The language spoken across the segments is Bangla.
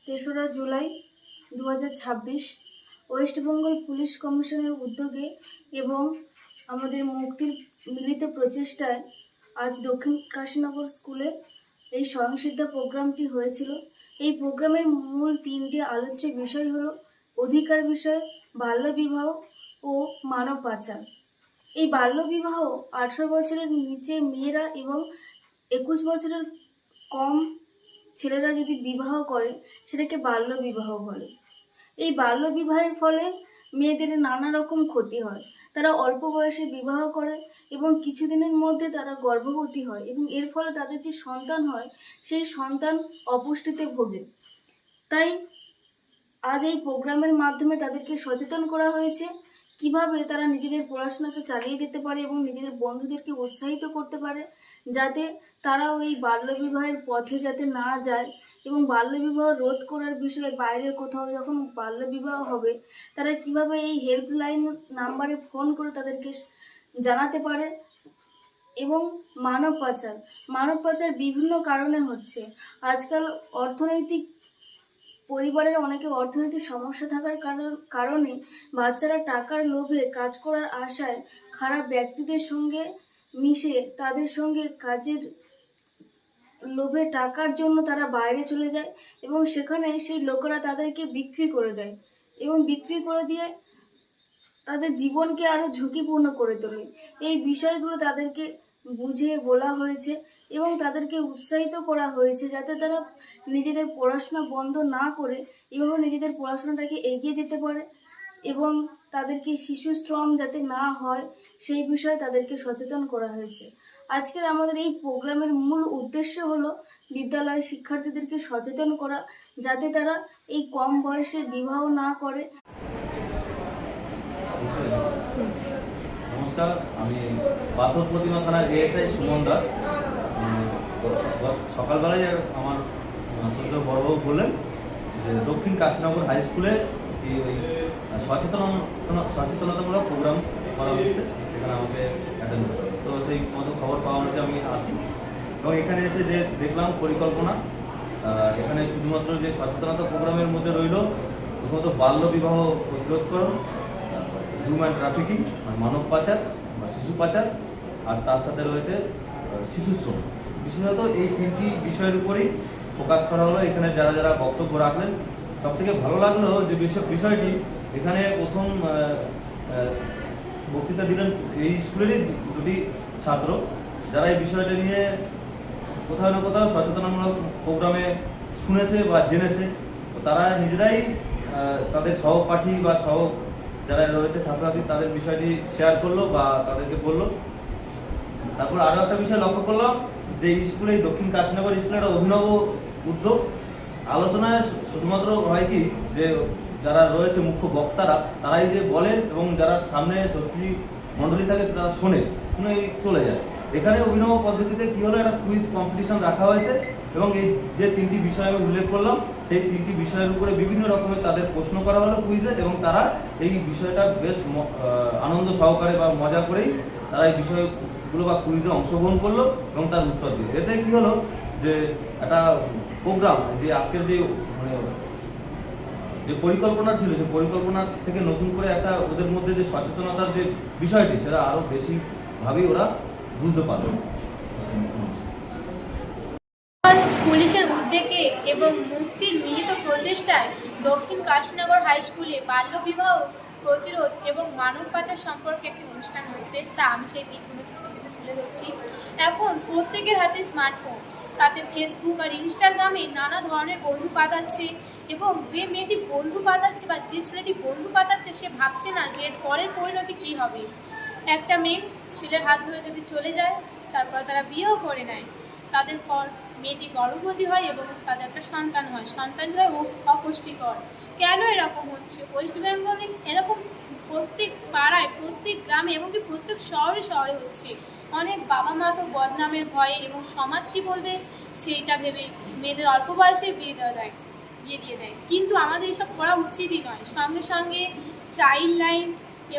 তেসরা জুলাই 2026 ওয়েস্ট বেঙ্গল পুলিশ কমিশনের উদ্যোগে এবং আমাদের মুক্তির মিলিত প্রচেষ্টায় আজ দক্ষিণ কাশীনগর স্কুলে এই স্বয়ংসিদ্ধা প্রোগ্রামটি হয়েছিল। এই প্রোগ্রামের মূল তিনটি আলোচ্য বিষয় হলো অধিকার বিষয়, বাল্যবিবাহ ও মানব পাচার। এই বাল্যবিবাহ 18 বছরের নিচে মেয়েরা এবং 21 বছরের কম ছেলেরা যদি বিবাহ করে সেটাকে বাল্যবিবাহ বলে। এই বাল্যবিবাহের ফলে মেয়েদের নানা রকম ক্ষতি হয়। তারা অল্প বয়সে বিবাহ করে এবং কিছুদিনের মধ্যে তারা গর্ভবতী হয় এবং এর ফলে তাদের যে সন্তান হয় সেই সন্তান অপুষ্টিতে ভোগে। তাই আজ এই প্রোগ্রামের মাধ্যমে তাদেরকে সচেতন করা হয়েছে কিভাবে তারা নিজেদের পড়াশোনাকে চালিয়ে যেতে পারে এবং নিজেদের বন্ধুদেরকে উৎসাহিত করতে পারে যাতে তারাও এই বাল্যবিবাহের পথে যাতে না যায় এবং বাল্যবিবাহ রোধ করার বিষয়ে বাইরে কোথাও যখন বাল্যবিবাহ হবে তারা কিভাবে এই হেল্পলাইন নাম্বারে ফোন করে তাদেরকে জানাতে পারে। এবং মানব পাচার বিভিন্ন কারণে হচ্ছে। আজকাল পরিবারের অনেকের অর্থনৈতিক সমস্যা থাকার কারণে বাচ্চারা টাকার লোভে কাজ করার আশায় খারাপ ব্যক্তিদের সঙ্গে মিশে তাদের সঙ্গে কাজের লোভে টাকার জন্য তারা বাইরে চলে যায় এবং সেখানে সেই লোকেরা তাদেরকে বিক্রি করে দেয় এবং বিক্রি করে দিয়ে তাদের জীবনকে আরো ঝুঁকিপূর্ণ করে তোলে। এই বিষয়গুলো তাদেরকে বুঝিয়ে বলা হয়েছে এবং তাদেরকে উৎসাহিত করা হয়েছে যাতে তারা নিজেদের পড়াশোনা বন্ধ না করে এভাবে নিজেদের পড়াশোনাটাকে এগিয়ে যেতে পারে এবং তাদেরকে শিশু শ্রম যাতে না হয় সেই বিষয়ে তাদেরকে সচেতন করা হয়েছে। আজকের আমাদের এই প্রোগ্রামের মূল উদ্দেশ্য হলো বিদ্যালয়ের শিক্ষার্থীদেরকে সচেতন করা যাতে তারা এই কম বয়সে বিবাহ না করে। নমস্কার, আমি পাথর প্রতিমা থানার এএসআই সুমন দাস। সকালবেলায় আমার শ্রদ্ধেয় বড়বাবু বললেন যে দক্ষিণ কাশীনগর হাই স্কুলে সচেতনতামূলক প্রোগ্রাম করা হচ্ছে, সেখানে আমাকে অ্যাটেন্ড করতে হবে। তো সেই মতো খবর পাওয়া অনুযায়ী আমি আসি এবং এখানে এসে যে দেখলাম পরিকল্পনা, এখানে শুধুমাত্র যে সচেতনতা প্রোগ্রামের মধ্যে রইল প্রথমত বাল্যবিবাহ প্রতিরোধকরণ, হিউম্যান ট্রাফিকিং মানে মানব পাচার বা শিশু পাচার, আর তার সাথে রয়েছে শিশু শ্রম। বিশেষত এই তিনটি বিষয়ের উপরেই ফোকাস করা হলো। এখানে যারা যারা বক্তব্য রাখলেন সবথেকে ভালো লাগলো যে বিষয়টি এখানে প্রথম বক্তৃতা দিলেন এই স্কুলেরই দুটি ছাত্র যারা এই বিষয়টা নিয়ে কোথাও না কোথাও সচেতনামূলক প্রোগ্রামে শুনেছে বা জেনেছে। তো তারা নিজেরাই তাদের সহপাঠী বা যারা রয়েছে ছাত্রছাত্রী তাদের বিষয়টি শেয়ার করলো বা তাদেরকে বললো। তারপর আরও একটা বিষয় লক্ষ্য করলাম যে স্কুলে দক্ষিণ কাশীনগর স্কুলের একটা অভিনব উদ্যোগ। আলোচনায় শুধুমাত্র হয় কি যে যারা রয়েছে মুখ্য বক্তারা তারাই যে বলেন এবং যারা সামনে সত্যি মণ্ডলী থাকে তারা শুনেই চলে যায়। এখানে অভিনব পদ্ধতিতে কী হলো, একটা কুইজ কম্পিটিশন রাখা হয়েছে এবং এই যে তিনটি বিষয় আমি উল্লেখ করলাম সেই তিনটি বিষয়ের উপরে বিভিন্ন রকমের তাদের প্রশ্ন করা হলো কুইজে এবং তারা এই বিষয়টা বেশ আনন্দ সহকারে বা মজা করেই তারা এই বিষয়গুলো বা কুইজে অংশগ্রহণ করলো এবং তার উত্তর দিল। এতে কী হলো যে একটা প্রোগ্রাম যে আজকের যে পরিকল্পনা ছিল সেই পরিকল্পনা থেকে নতুন করে একটা ওদের মধ্যে যে সচেতনতার যে বিষয়টি সেটা আরও বেশিভাবেই ওরা বুঝতে পারবে। পুলিশের উদ্যোগে এবং মুক্তির মিলিত প্রচেষ্টায় দক্ষিণ কাশীনগর হাই স্কুলে বাল্যবিবাহ প্রতিরোধ এবং মানব পাচার সম্পর্কে একটি অনুষ্ঠান হয়েছে, তা আমি সেই দিকগুলো কিছু তুলে ধরছি। এখন প্রত্যেকের হাতে স্মার্টফোন, তাতে ফেসবুক আর ইনস্টাগ্রামে নানা ধরনের বন্ধু পাতাচ্ছে এবং যে মেয়েটি বন্ধু পাতাচ্ছে বা যে ছেলেটি বন্ধু পাতাচ্ছে সে ভাবছে না যে এর পরের পরিণতি কী হবে। একটা মেয়ে ছেলের হাত ধরে যদি চলে যায় তারপর তারা বিয়েও করে নেয়, তাদের পর মেয়েটি গর্ভবতী হয় এবং তাদের একটা সন্তান হয়, সন্তানটা অপুষ্টিকর। কেন এরকম হচ্ছে? ওয়েস্ট বেঙ্গলে এরকম প্রত্যেক পাড়ায়, প্রত্যেক গ্রামে এবং কি প্রত্যেক শহরে হচ্ছে। অনেক বাবা মা তো বদনামের ভয়ে এবং সমাজ কী বলবে সেইটা ভেবে মেয়েদের অল্প বয়সে বিয়ে দিয়ে দেয়। কিন্তু আমাদের এইসব করা উচিতই নয়। সঙ্গে সঙ্গে চাইল্ড লাইন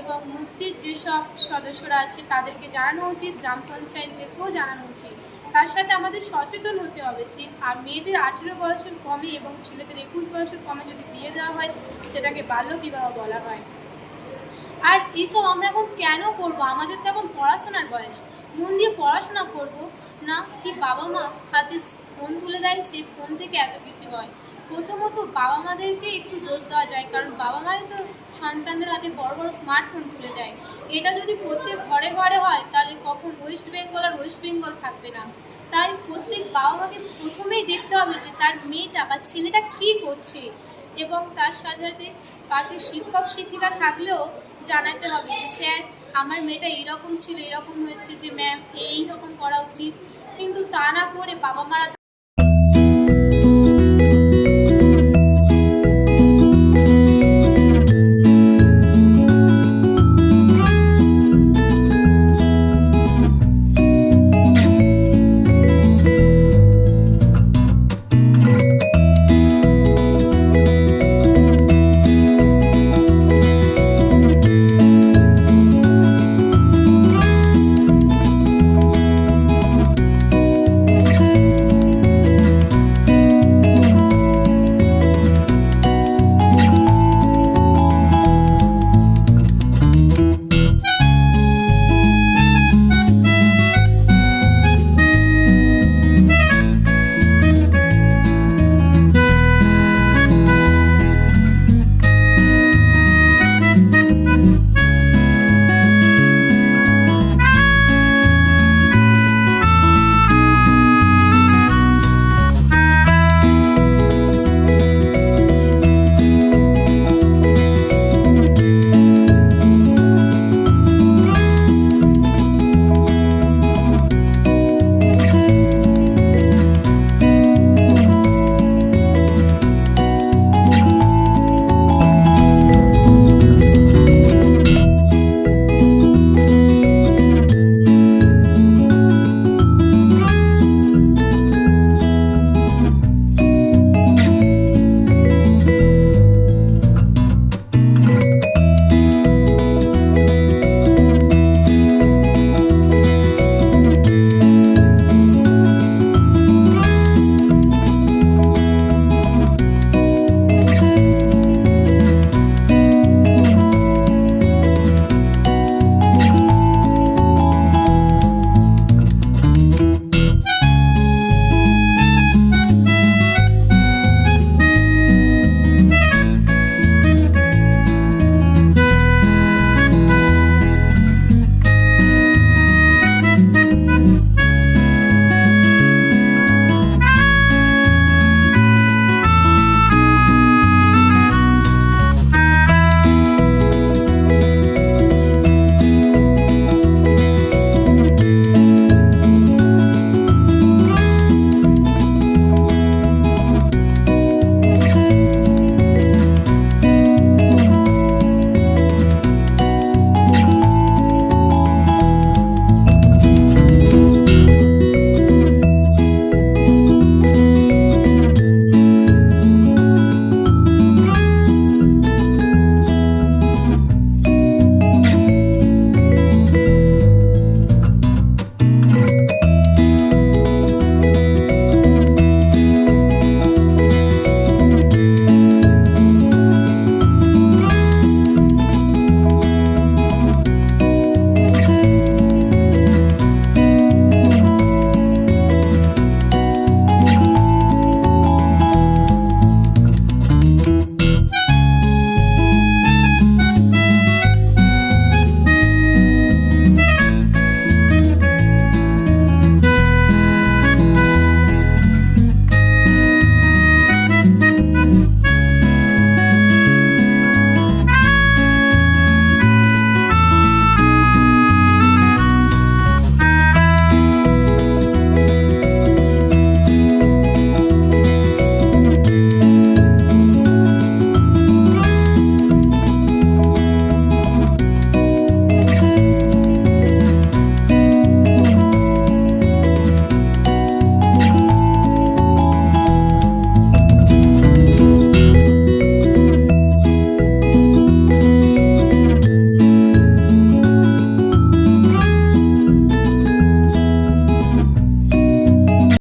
এবং মুক্তির যেসব সদস্যরা আছে তাদেরকে জানানো উচিত, গ্রাম পঞ্চায়েতদেরকেও জানানো উচিত। তার সাথে আমাদের সচেতন হতে হবে যে মেয়েদের 18 বয়সের কমে এবং ছেলেদের 21 বয়সের কমে যদি বিয়ে দেওয়া হয় সেটাকে বাল্যবিবাহ বলা হয়। আর এইসব আমরা এখন কেন করব? আমাদের তো এখন পড়াশোনার বয়স, মন দিয়ে পড়াশোনা করব না কি বাবা মা হাতে ফোন তুলে দেয়, সেই ফোন থেকে এত কিছু হয়। প্রথমত বাবা মাদেরকে একটু দোষ দেওয়া যায়, কারণ বাবা মাই তো সন্তানদের হাতে বড় বড় স্মার্টফোন তুলে দেয়। এটা যদি প্রত্যেক ঘরে ঘরে হয় তাহলে কখন ওয়েস্ট বেঙ্গল আর ওয়েস্ট বেঙ্গল থাকবে না। তাই প্রত্যেক বাবা মাকে প্রথমেই দেখতে হবে যে তার মেয়েটা বা ছেলেটা কী করছে, এবং তার সাথে সাথে পাশে শিক্ষক শিক্ষিকা থাকলেও জানাতে হবে যে স্যার আমার মেয়েটা এইরকম ছিল, এরকম হয়েছে, যে ম্যাম এইরকম করা উচিত। কিন্তু তা না করে বাবা মারা